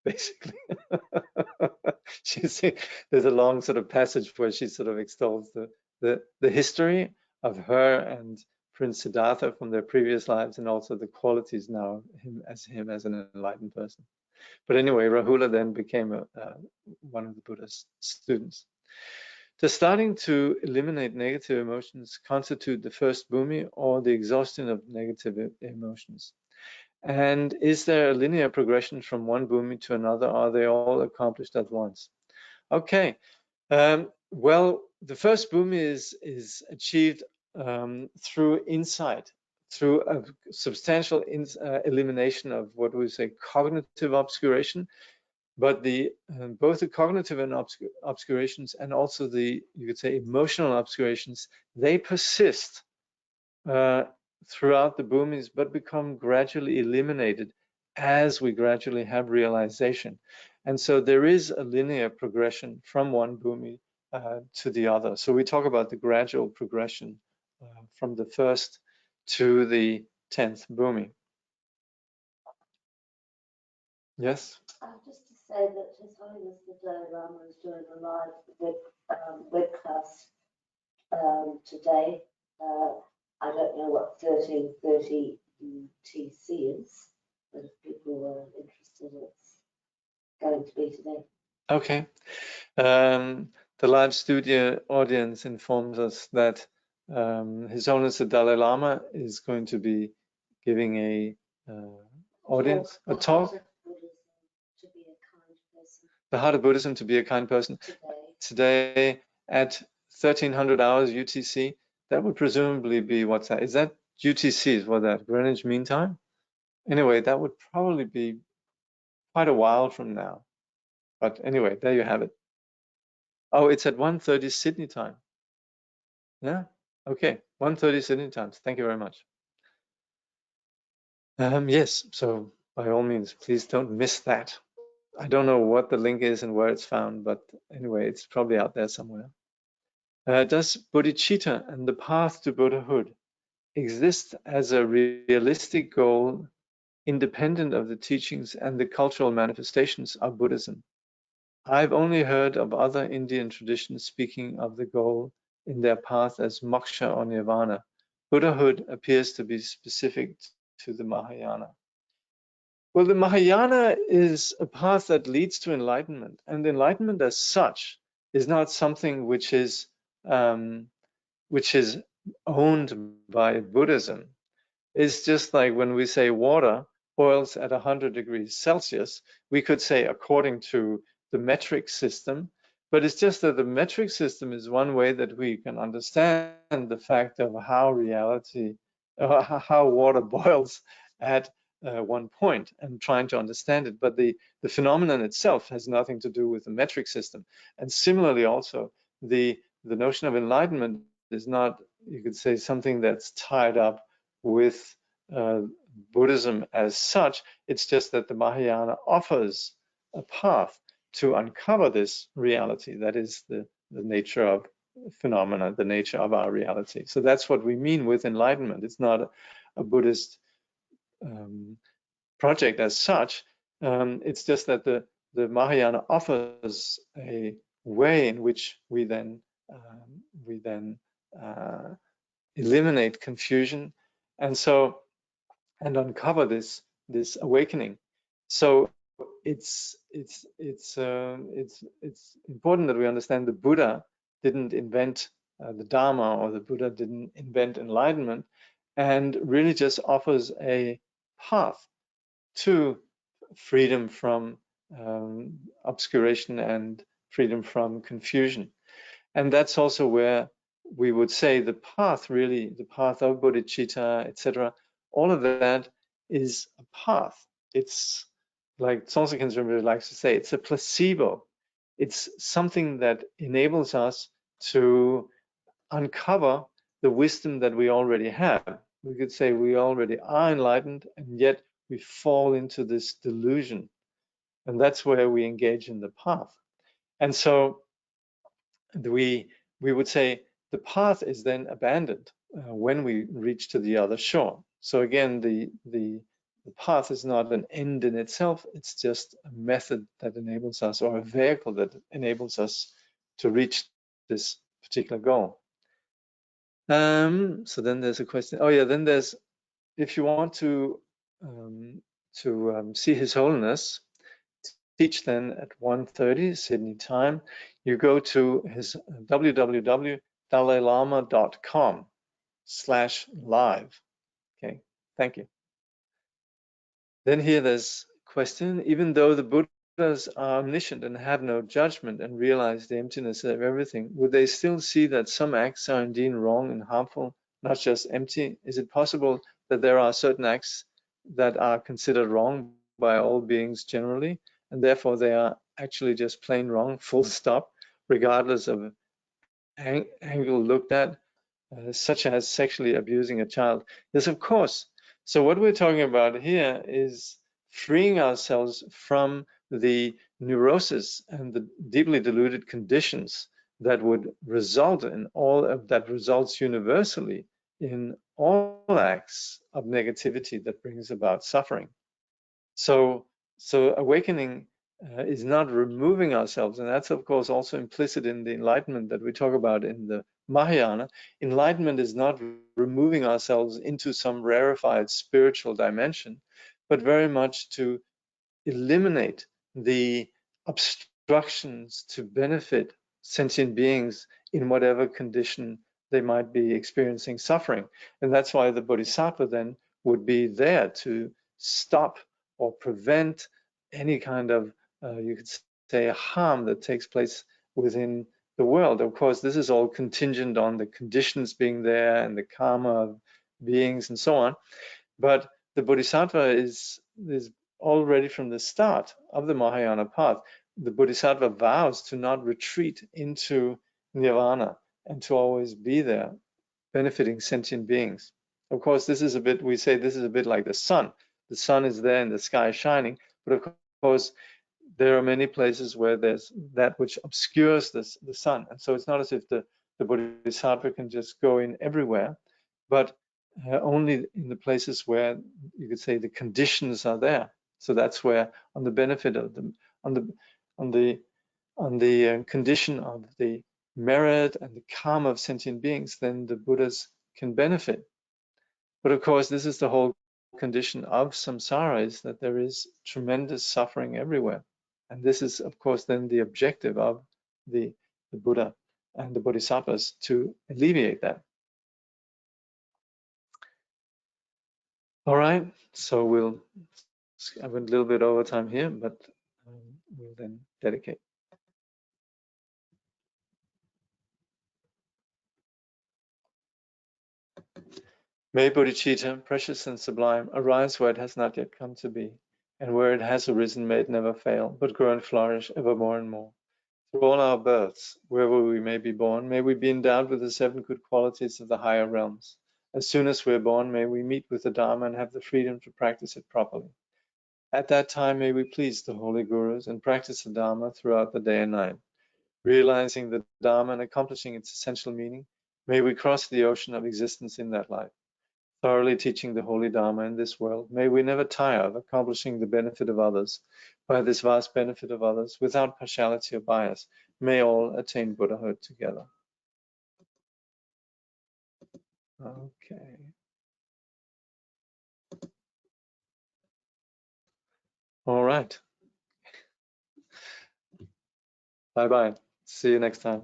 basically. There's a long sort of passage where she sort of extols the history of her and Prince Siddhartha from their previous lives, and also the qualities now him as an enlightened person. But anyway, Rahula then became one of the Buddha's students. The starting to eliminate negative emotions constitute the first bhumi, or the exhaustion of negative emotions. And is there a linear progression from one bhumi to another? Are they all accomplished at once? Okay. Well, the first bhumi is achieved through insight, through a substantial elimination of what we say cognitive obscuration. but both the cognitive and obscurations and also the, you could say, emotional obscurations, they persist throughout the bhumis, but become gradually eliminated as we gradually have realization. And so there is a linear progression from one bhumi to the other. So we talk about the gradual progression from the first to the 10th bhumi. Yes? Just to say that His Holiness the Dalai Lama is doing a live webcast today. I don't know what 13:30 UTC is, but if people are interested, it's going to be today. Okay. The live studio audience informs us that His Holiness the Dalai Lama is going to be giving a audience, a talk. The Heart of Buddhism to be a kind person. Today at 1300 hours UTC. That would presumably be, what's that? Is that UTC? Is what that? Greenwich Mean Time? Anyway, that would probably be quite a while from now. But anyway, there you have it. Oh, it's at 1:30 Sydney time. Yeah, okay, 1:30 Sydney time. Thank you very much. Yes, so by all means, please don't miss that. I don't know what the link is and where it's found, but anyway, it's probably out there somewhere. Does bodhicitta and the path to Buddhahood exist as a realistic goal independent of the teachings and the cultural manifestations of Buddhism? I've only heard of other Indian traditions speaking of the goal in their path as moksha or nirvana. Buddhahood appears to be specific to the Mahayana. Well, the Mahayana is a path that leads to enlightenment, and enlightenment as such is not something which is owned by Buddhism. It's just like when we say water boils at 100 degrees Celsius, we could say according to the metric system, but it's just that the metric system is one way that we can understand the fact of how reality, how water boils at one point, and trying to understand it. But the phenomenon itself has nothing to do with the metric system. And similarly also, the notion of enlightenment is not, you could say, something that's tied up with Buddhism as such. It's just that the Mahayana offers a path to uncover this reality that is the nature of phenomena, the nature of our reality. So that's what we mean with enlightenment. It's not a Buddhist project as such. It's just that the Mahayana offers a way in which we then eliminate confusion, and uncover this awakening. So it's important that we understand the Buddha didn't invent the Dharma, or the Buddha didn't invent enlightenment, and really just offers a path to freedom from obscuration and freedom from confusion. And that's also where we would say the path, really, the path of bodhicitta, etc., all of that is a path. It's like Tsongsa Khyentse likes to say, it's a placebo. It's something that enables us to uncover the wisdom that we already have. We could say we already are enlightened, and yet we fall into this delusion. And that's where we engage in the path. And so we would say the path is then abandoned when we reach to the other shore. So again, the path is not an end in itself. It's just a method that enables us, or a vehicle that enables us to reach this particular goal. So then there's a question. Oh yeah, then there's, if you want to see His Holiness teach then at 1:30 Sydney time, you go to his www.dalailama.com/live. Okay, thank you. Then here there's a question. Even though the Buddhas are omniscient and have no judgment and realize the emptiness of everything, would they still see that some acts are indeed wrong and harmful, not just empty? Is it possible that there are certain acts that are considered wrong by all beings generally, and therefore they are actually just plain wrong, full stop, regardless of angle looked at, such as sexually abusing a child. Yes, of course. So what we're talking about here is freeing ourselves from the neurosis and the deeply deluded conditions that would result in all of that, results universally in all acts of negativity that brings about suffering. So awakening is not removing ourselves, and that's of course also implicit in the enlightenment that we talk about in the Mahayana. Enlightenment is not removing ourselves into some rarefied spiritual dimension, but very much to eliminate the obstructions to benefit sentient beings in whatever condition they might be experiencing suffering. And that's why the Bodhisattva then would be there to stop or prevent any kind of, you could say, harm that takes place within the world. Of course, this is all contingent on the conditions being there and the karma of beings and so on. But the Bodhisattva is already from the start of the Mahayana path. The Bodhisattva vows to not retreat into nirvana and to always be there, benefiting sentient beings. Of course, this is a bit, we say this is a bit like the sun. The sun is there in the sky shining, but of course, there are many places where there's that which obscures the sun. And so it's not as if the Bodhisattva can just go in everywhere, but only in the places where you could say the conditions are there. So that's where, on the benefit of them, on the condition of the merit and the karma of sentient beings, then the Buddhas can benefit. But of course, this is the whole condition of samsara, is that there is tremendous suffering everywhere. And this is, of course, then the objective of the Buddha and the Bodhisattvas, to alleviate that. All right, so I went a little bit over time here, but we'll then dedicate. May bodhicitta, precious and sublime, arise where it has not yet come to be, and where it has arisen may it never fail, but grow and flourish ever more and more. Through all our births, wherever we may be born, may we be endowed with the 7 good qualities of the higher realms. As soon as we're born, may we meet with the Dharma and have the freedom to practice it properly. At that time, may we please the holy gurus and practice the Dharma throughout the day and night. Realizing the Dharma and accomplishing its essential meaning, may we cross the ocean of existence in that life. Thoroughly teaching the holy Dharma in this world, may we never tire of accomplishing the benefit of others. By this vast benefit of others, without partiality or bias, may all attain Buddhahood together. Okay. All right. Bye-bye. See you next time.